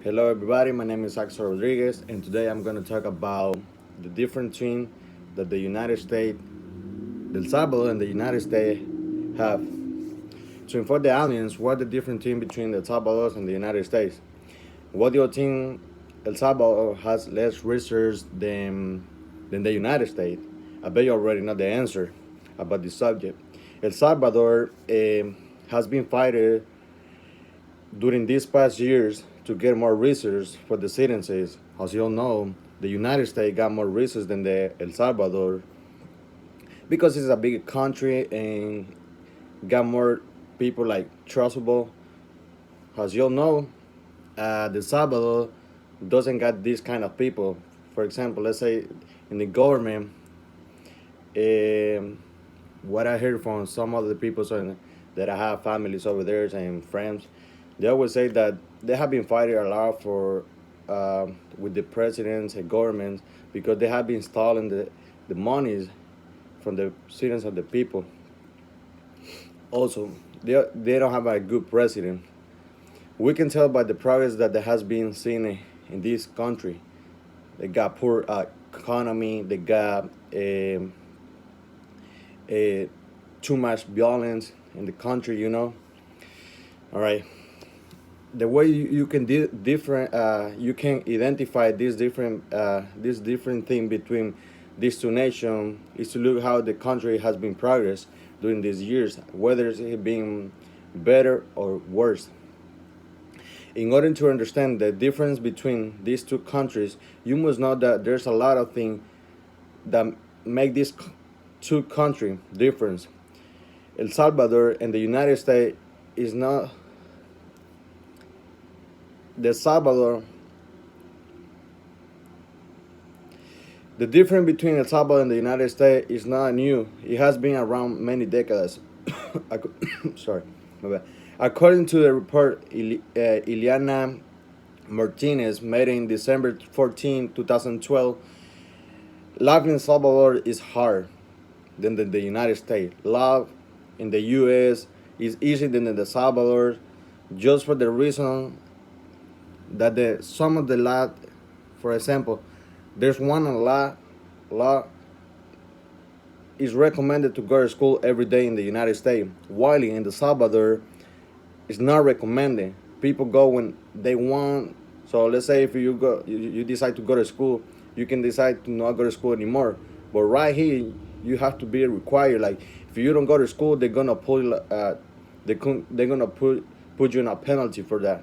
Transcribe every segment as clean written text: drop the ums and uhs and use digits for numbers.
Hello, everybody. My name is Axel Rodrigues, and today I'm going to talk about the difference between that the United States, El Salvador, and the United States have. To inform the audience, what the difference between the Salvador and the United States? What do you think El Salvador has less research than the United States? I bet you already know the answer about this subject. El Salvador has been fighting during these past years to get more resources for the citizens. As you all know, the United States got more resources than the El Salvador because it's a big country and got more people like trustable. As you all know, the Salvador doesn't got these kind of people. For example, let's say in the government, um, what I heard from some of the people that I have families over there and friends, they always say that they have been fighting a lot for with the presidents and governments because they have been stealing the monies from the citizens of the people. Also, they don't have a good president. We can tell by the progress that there has been seen in this country. They got poor economy. They got a too much violence in the country. All right. The way you can different, you can identify this different thing between these two nations is to look how the country has been progress during these years, whether it's been better or worse. In order to understand the difference between these two countries, you must know that there's a lot of things that make these two countries different. El Salvador and the United States is not the Salvador. The difference between El Salvador and the United States is not new. It has been around many decades. Sorry, my bad. According to the report, Ileana Martinez made in December 14, 2012, life in El Salvador is hard than the United States. Love in the U.S. is easier than in El Salvador, just for the reason that some of the law, for example, there's one law is recommended to go to school every day in the United States, while in El Salvador it's not recommended. People go when they want. So let's say if you decide to go to school, you can decide to not go to school anymore. But right here, you have to be required. Like if you don't go to school, they're gonna they're gonna put you in a penalty for that.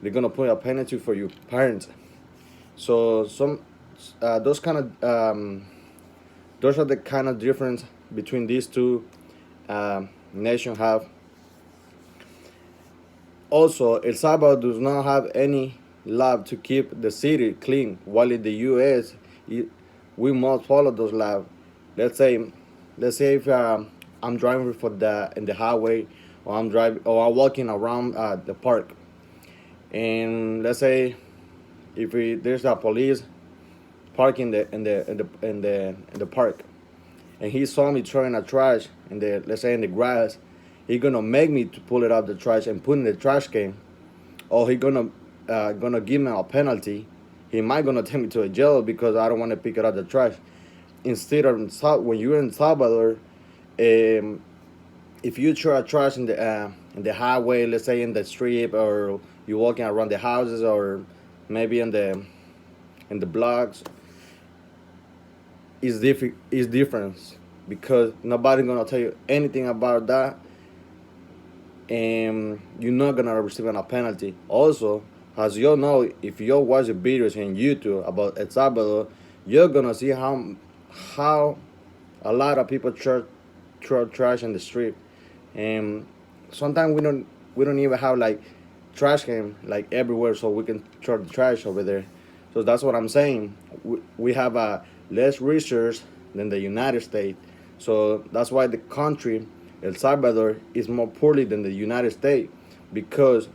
They're gonna put a penalty for your parents. So those kind of those are the kind of difference between these two nations have. Also, El Salvador does not have any law to keep the city clean, while in the U.S. We must follow those laws. Let's say, let's say if I'm driving for the in the highway, or I'm walking around the park, and let's say if there's a police parking in the park, and he saw me throwing a trash in the let's say in the grass, he gonna make me to pull it out the trash and put in the trash can, or he gonna give me a penalty. He might gonna take me to a jail because I don't want to pick it out the trash. Instead of when you're in Salvador, if you throw a trash in the highway, let's say in the street, or you're walking around the houses, or maybe in the blocks, is different because nobody gonna tell you anything about that, and you're not gonna receive a penalty. Also, as you all know, if you watch the videos on YouTube about El Salvador, you're gonna see how a lot of people throw trash in the street, and sometimes we don't even have like trash can like everywhere, so we can throw the trash over there. So that's what I'm saying. We have less research than the United States, so that's why the country El Salvador is more poorly than the United States, because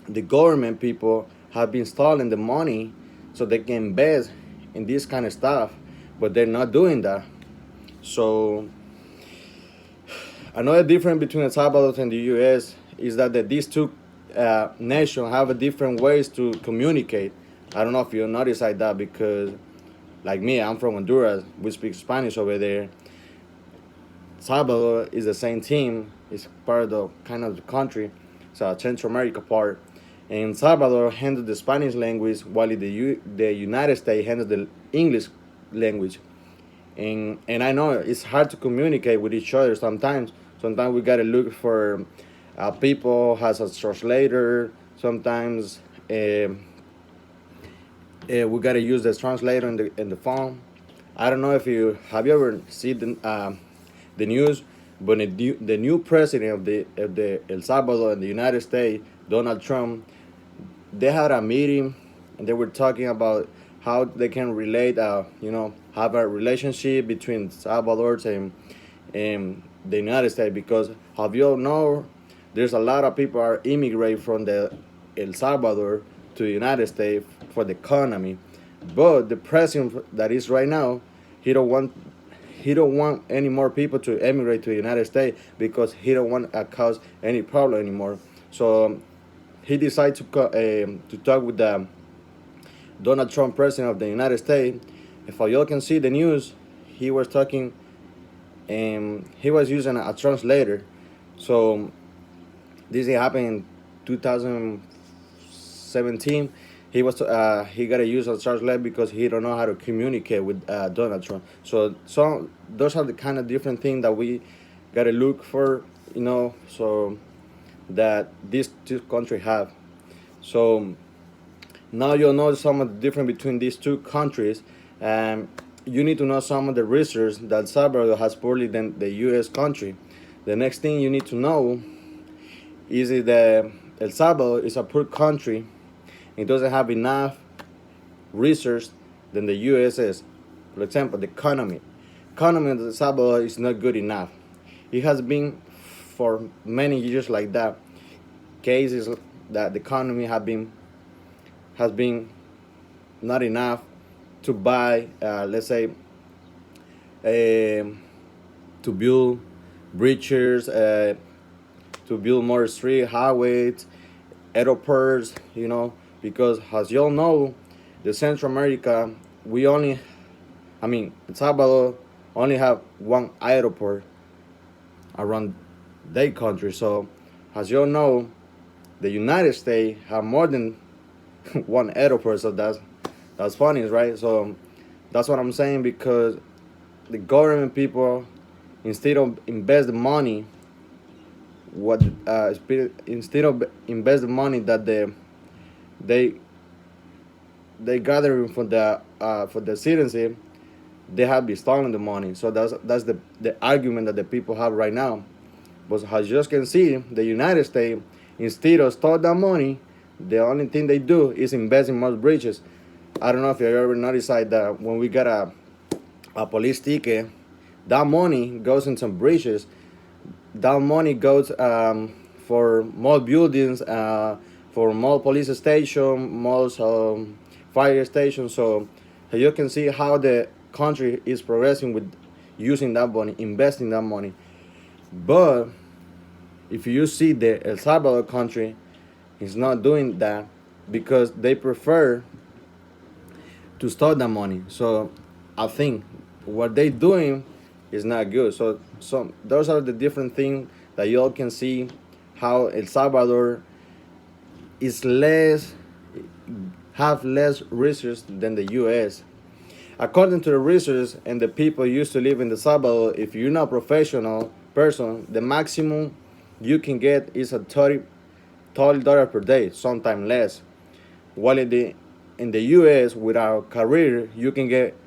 the government people have been stealing the money so they can invest in this kind of stuff, but they're not doing that. So another difference between El Salvador and the U.S. is that these two nation have a different ways to communicate. I don't know if you notice like that because, like me, I'm from Honduras. We speak Spanish over there. Salvador is the same team. It's part of the kind of the country. It's a Central America part. And Salvador handles the Spanish language, while the United States handles the English language. And I know it's hard to communicate with each other sometimes. Sometimes we gotta look for people as a translator. Sometimes we gotta use the translator in the phone. I don't know if you have you ever seen the news, but the new president of the El Salvador in the United States, Donald Trump, they had a meeting and they were talking about how they can relate, have a relationship between Salvador and the United States because, have you all know, there's a lot of people are immigrate from the El Salvador to the United States for the economy, but the president that is right now, he don't want he don't want any more people to emigrate to the United States because he don't want to cause any problem anymore. So he decided to talk with the Donald Trump, president of the United States. If y'all can see the news, he was talking and he was using a translator. So this happened in 2017. He got to use a translator because he don't know how to communicate with Donald Trump. So those are the kind of different things that we got to look for, so that these two countries have. So now you'll know some of the difference between these two countries. You need to know some of the research that El Salvador has poorly than the U.S. country. The next thing you need to know is that El Salvador is a poor country. It doesn't have enough research than the U.S. is. For example, the economy. Economy of El Salvador is not good enough. It has been for many years like that. Cases that the economy has been not enough to buy, let's say, to build bridges, to build more street highways, airports, because as you all know, the Central America, El Salvador only have one airport around their country. So as you all know, the United States have more than one airport. So that's funny, right? So that's what I'm saying, because the government people, instead of invest the money, instead of invest the money that they gathering for the citizenship, they have been stealing the money. So that's the argument that the people have right now. But as you can see, the United States, instead of steal that money, the only thing they do is invest in more bridges. I don't know if you ever noticed that when we get a police ticket, that money goes in some bridges. That money goes for more buildings, for more police station, more fire stations. So you can see how the country is progressing with using that money, investing that money. But if you see the El Salvador country is not doing that because they prefer to store that money. So I think what they doing is not good. So those are the different things that y'all can see how El Salvador is have less research than the U.S. According to the research and the people used to live in El Salvador, if you're not a professional person, the maximum you can get is a $30 per day, sometimes less. While in the U.S., without a career, you can get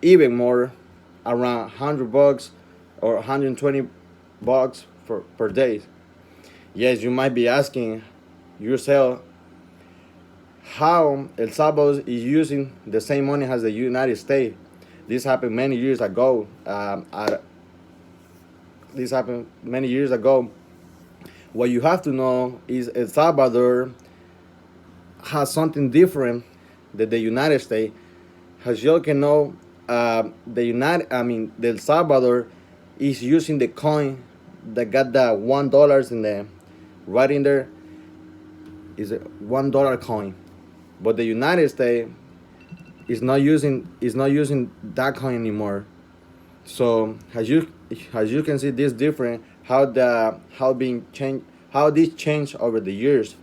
even more, around $100 or $120 per day. Yes, you might be asking yourself how El Salvador is using the same money as the United States. This happened many years ago. What you have to know is El Salvador has something different than the United States. As you can know, the El Salvador is using the coin that got the $1 in there, right in there. is a $1 coin, but the United States is not using that coin anymore. So as you can see, this different how being changed, how this changed over the years.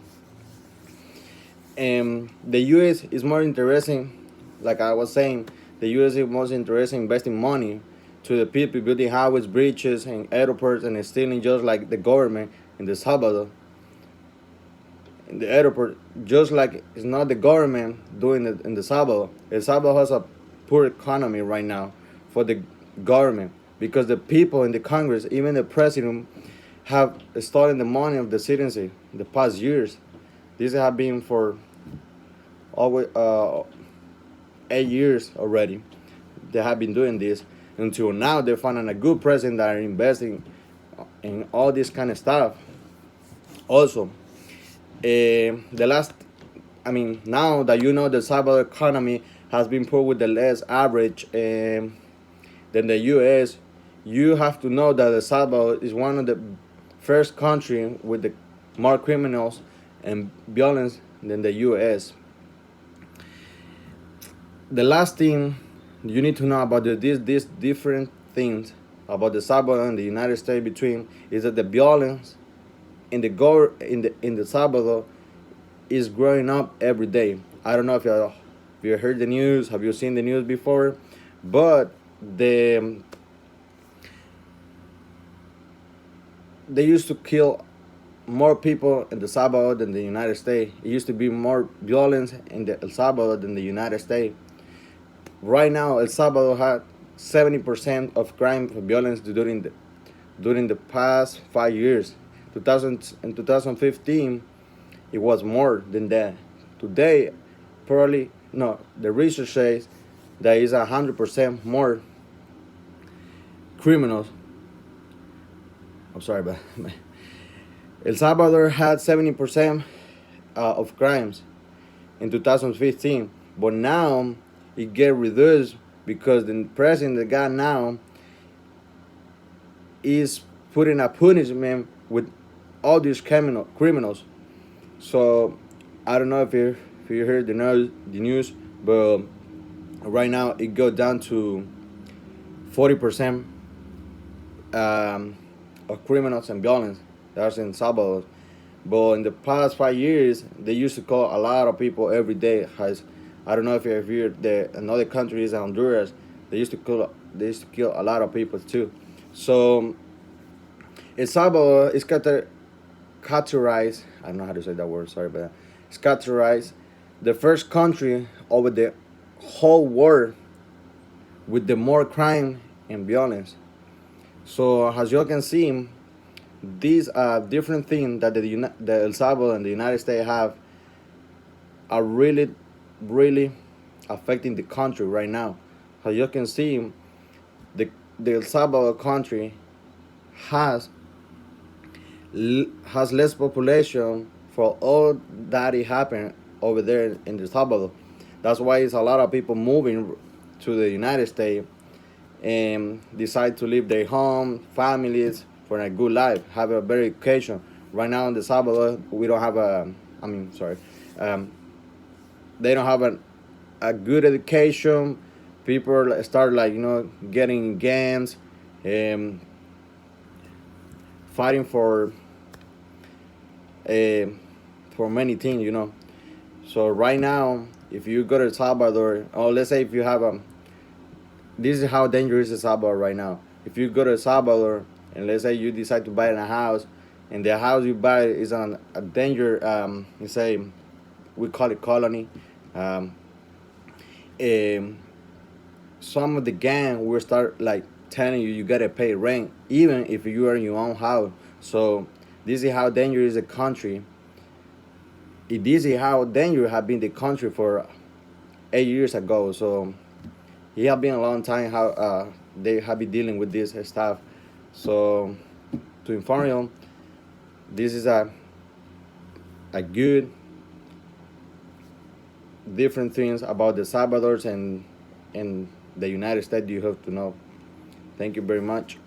And the U.S. is more interesting, like I was saying, the U.S. is most interested in investing money to the people, building highways, bridges, and airports, and stealing just like the government in the Salvador. In the airport, just like it's not the government doing it in the Salvador. El Salvador has a poor economy right now for the government because the people in the Congress, even the president, have stolen the money of the citizens in the past years. These have been for always 8 years already. They have been doing this until now. They're finding a good president that are investing in all this kind of stuff. Also, the last, I mean, now that you know the Salvador economy has been poor with the less average than the U.S., you have to know that El Salvador is one of the first country with the more criminals and violence than the U.S. The last thing you need to know about these different things about the Salvador and the United States between is that the violence in the Salvador is growing up every day. I don't know if you heard the news, have you seen the news before, but they used to kill more people in the Salvador than the United States. It used to be more violence in the El Salvador than the United States. Right now, El Salvador had 70% of crime and violence during the past 5 years. 2015, it was more than that. Today, probably no. The research says that is 100% more criminals. I'm sorry, but El Salvador had 70% of crimes in 2015, but now it get reduced because the president that got now is putting a punishment with all these criminals. So I don't know if you heard the news, but right now it go down to 40% of criminals and violence. That's in Salvador. But in the past 5 years, they used to call a lot of people every day. I don't know if you have heard that another countries, Honduras, they used to kill a lot of people too. So El Salvador is categorized. I don't know how to say that word. Sorry, but it's categorized the first country over the whole world with the more crime and violence. So as you can see, these are different things that the El Salvador and the United States have are really, really affecting the country right now. As you can see, the El Salvador country has has less population for all that it happened over there in El Salvador. That's why it's a lot of people moving to the United States and decide to leave their home, families for a good life, have a better education. Right now in El Salvador, we don't have um, they don't have a good education. People start getting gangs and fighting uh, for many things. So right now, if you go to El Salvador, or let's say if you have this is how dangerous El Salvador right now. If you go to El Salvador and let's say you decide to buy a house, and the house you buy is on a danger, let's say we call it colony. Um, um, some of the gang will start telling you gotta pay rent even if you are in your own house. So this is how dangerous the country. This is how dangerous have been the country for 8 years ago. So it have been a long time how they have been dealing with this stuff. So to inform you, this is a good different things about the Salvadors and the United States you have to know. Thank you very much.